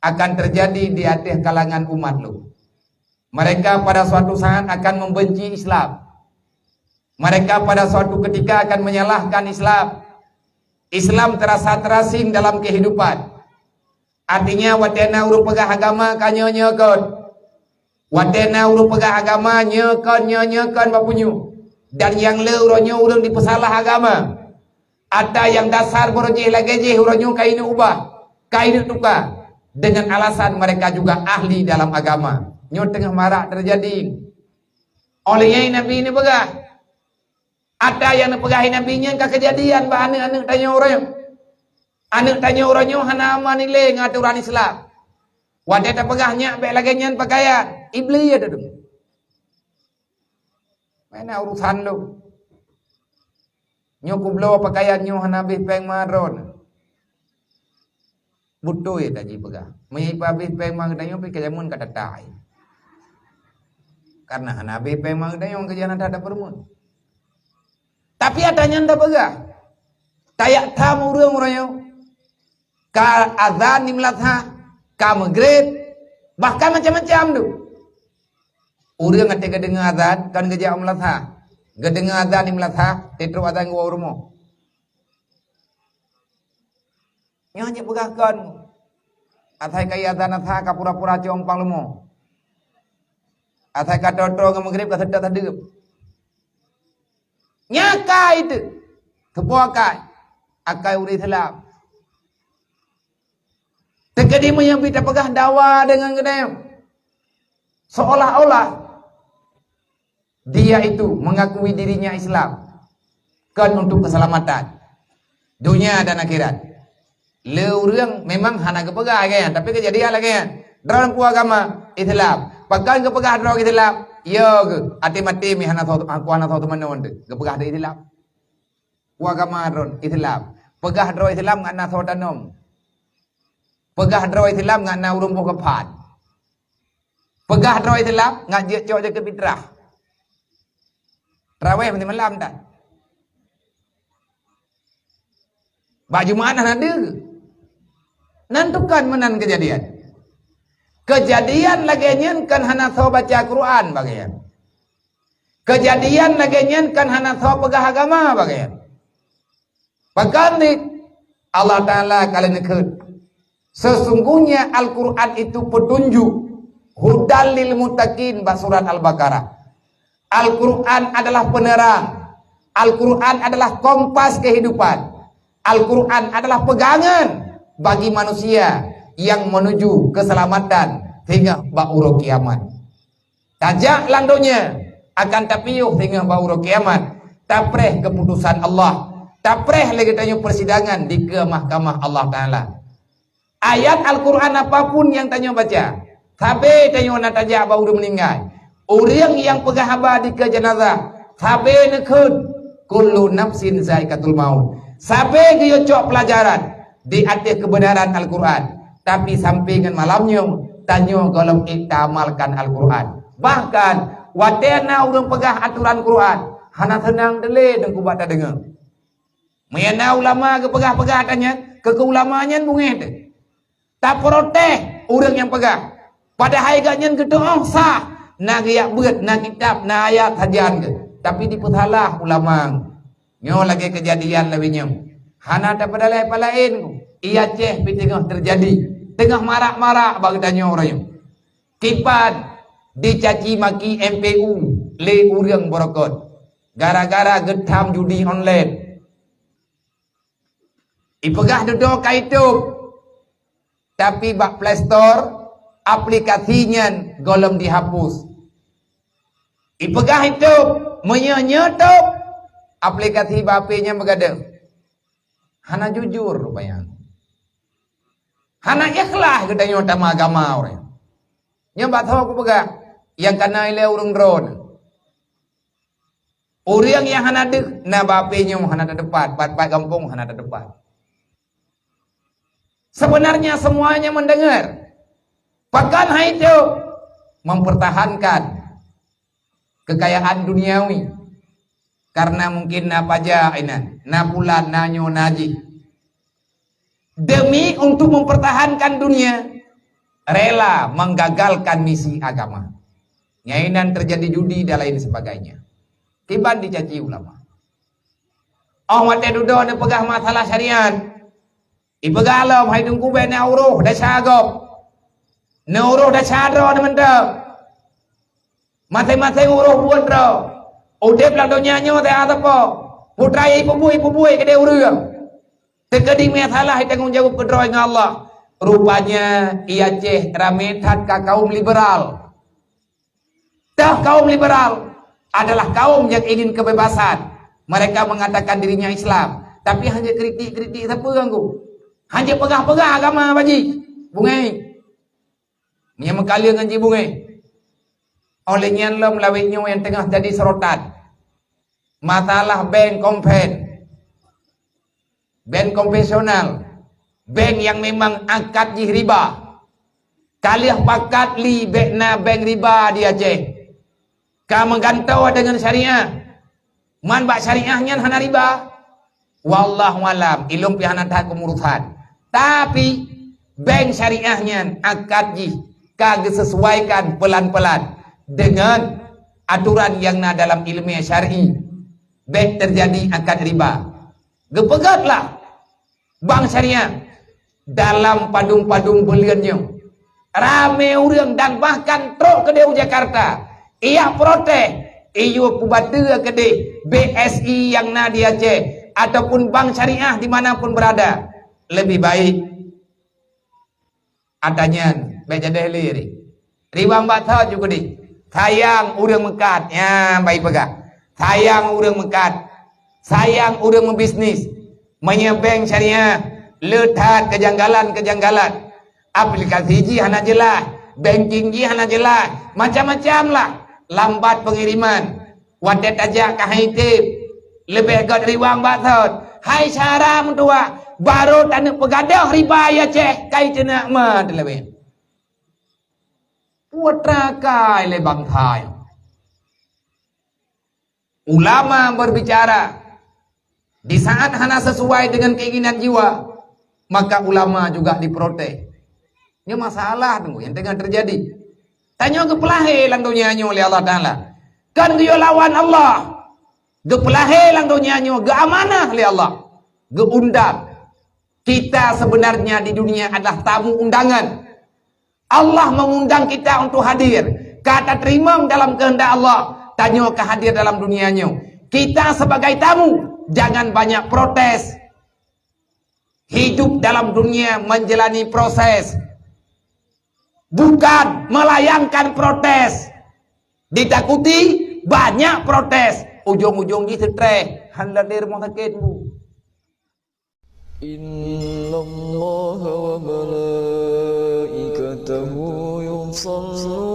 akan terjadi di atas kalangan umat lu. Mereka pada suatu saat akan membenci Islam. Mereka pada suatu ketika akan menyalahkan Islam. Islam terasa terasing dalam kehidupan. Artinya watena urut pegah agama kanya nyekon. Watena urut pegah agama nyekon bapunyu. Dan yang le uronyo urang dipesalah agama. Ada yang dasar borojih lagi je uronyo kainu ubah, kainu tukar. Dengan alasan mereka juga ahli dalam agama. Nyo tengah marak terjadi. Olehnya Nabi ini pegah. Ada yang pegahi Nabi-nya ke kejadian bah anak-anak tanya orang. Anak tanya orangnya hana aman nilai ngaturan Islam. Wadah tak pegahnya baik lagi nyan pakaian. Iblis ada tu. Mana urusan lu? Nyo kublo pakaian nyo hana bih peng maron. Butuh ya tadi pegah. Menyipa bih peng mang dayo pi kejamun kata tai. Karena hana bih peng mang dayo kejana ada permun. Tapi ada nyanda pegah. Tayak tamu urang-urangnya. Ka azan nimlatha, ka maghrib, bahkan macam-macam tu. Urang ketika dengar azan kan gejak umlatha. Gedengar azan nimlatha, tetro azan gua urmo. Nyonya pegahkan. Athai kaya azan atha ka pura-pura compang lumo. Athai ka toto ka maghrib ka sedap tadeup. Nyaka itu. Kepuakai. Akai uri Islam. Tegadi yang kita pegah dawa dengan gedem. Seolah-olah dia itu mengakui dirinya Islam. Kan untuk keselamatan dunia dan akhirat. Leurang memang hana kepegah kan, tapi kejadian lagi kan. Dalam agama Islam. Pakai kepegah dalam Islam. Ya ke ati-mati mi hana tahu aku hana tahu teman onde. Kepegah dari Islam. Agama Islam. Pegah dari Islam ngana tahu tanom. Pegah draw Islam ngak na urung buka pat. Pegah draw Islam ngak je cok je ke fitrah. Tarawih nanti malam tak. Baju mana ada? Nantukan menan kejadian. Kejadian lagi nyen kan hana tahu baca Quran bagian. Kejadian lagi nyen kan hana tahu pegah agama bagian. Bahkan Allah Taala kalian ikut. Sesungguhnya Al-Quran itu petunjuk hudal lil muttaqin surat Al-Baqarah. Al-Quran adalah penerang. Al-Quran adalah kompas kehidupan. Al-Quran adalah pegangan bagi manusia yang menuju keselamatan hingga ba'uro kiamat. Tajak landonya akan tapiyuh hingga ba'uro kiamat. Tapreh keputusan Allah. Tapreh lagi tanya persidangan di ke mahkamah Allah Ta'ala. Ayat Al-Quran apapun yang tanya baca. Sabe tanya nak tajak baru meninggal. Orang yang pegah haba di ke jenazah. Sabe nekun. Kullu nafsin zaikatul maut. Sabe dia cok pelajaran. Di atas kebenaran Al-Quran. Tapi sampingan malamnya. Tanya kalau kita amalkan Al-Quran. Bahkan. Watena orang pegah aturan Quran. Hana tenang dele dan kubat tak dengar. Mayana ulama ke pegah-pegah tanya. Ke-ulamanya bungeh tu. Tak protes orang yang pegang. Pada harganya gedong sah. Nak riak berat, nak kitab, nak ayat hajian ke. Tapi diputalah ulama. Nyo lagi kejadian lebihnya. Hana tak pada lain. Ia ceh pi tengah terjadi. Tengah marak-marak bagi tanya orang. Kipan dicaci maki MPU le urang borokot. Gara-gara getam judi online. Ipegah duduk kaitu. Tapi bak Play Store aplikasinya golem dihapus. Ipegah itu menyetup aplikasi bapenya begadang. Hana jujur rupanya. Hana ikhlas gedanya utama agama orang. Nyambat tahu aku pegah yang kena ile urung drone. Orang yang hana dek na bapenya hana ada depan, pat-pat kampung hana ada depan. Sebenarnya semuanya mendengar. Bahkan itu mempertahankan kekayaan duniawi. Karena mungkin apa aja ini, na bulan, na nyo, naji. Demi untuk mempertahankan dunia, rela menggagalkan misi agama. Nyainan terjadi judi dan lain sebagainya. Tiba dicaci ulama. Oh mate duduk ne pegah masalah syariat. Ipegalam hai dung kuben ne auruh dah syagop. Ne uruh dah syadro ne mentep. Mate-mate uruh buat ro. Udep lang dunia nyo te atapo. Putra ibu-bui ke dia urang. Tekedi masalah tanggung jawab kedro dengan Allah. Rupanya ia ceh rame tat ka kaum liberal. Dah kaum liberal adalah kaum yang ingin kebebasan. Mereka mengatakan dirinya Islam, tapi hanya kritik-kritik siapa ganggu. Hanya pegah-pegah agama baji. Bungai. Nya mengkalia ngaji bungai. Olehnya lo melawitnya yang tengah jadi sorotan. Masalah bank konvensional. Bank yang memang angkat riba. Kaliah pakat li bekna bank riba dia Aceh. Kamu gantau dengan syariah. Man bak syariahnya hana riba. Wallahu alam ilum pihana tak kemurusan. Tapi bank syariahnya akad kagak sesuaikan pelan-pelan dengan aturan yang na dalam ilmiah syar'i. Bank terjadi akad riba. Gepegatlah bank syariah dalam padung-padung beliannya. Rame orang dan bahkan truk ke Dewa Jakarta. Ia protes. Ia kubata ke BSI yang na di Aceh ataupun bank syariah dimanapun berada. Lebih baik adanya baca dahili riwang baca juga di sayang urang mekat ya baik pegah sayang urang mekat sayang urang membisnis menyebeng syariah letak kejanggalan aplikasi ji hana jelas banking ji hana jelas macam-macam lah lambat pengiriman wadet aja ke haitib lebih kat riwang baca hai cara mentua baru tanah pegadah riba ya ceh kai cenak ma lebih putra kai le bang thai ulama berbicara di saat hana sesuai dengan keinginan jiwa maka ulama juga diprotes. Ini masalah tunggu yang tengah terjadi. Tanya ke pelahe lang dunia nyo oleh Allah Ta'ala. Kan dia lawan Allah. Ge pelahe lang dunia nyo ge amanah oleh Allah. Ge undang. Kita sebenarnya di dunia adalah tamu undangan. Allah mengundang kita untuk hadir. Kata terima dalam kehendak Allah. Tanya ke hadir dalam dunianya. Kita sebagai tamu jangan banyak protes. Hidup dalam dunia menjalani proses. Bukan melayangkan protes. Ditakuti banyak protes. Ujung-ujungnya stres. Handadir mau sakitmu. Inna Allah wa malaikatahu yusalluna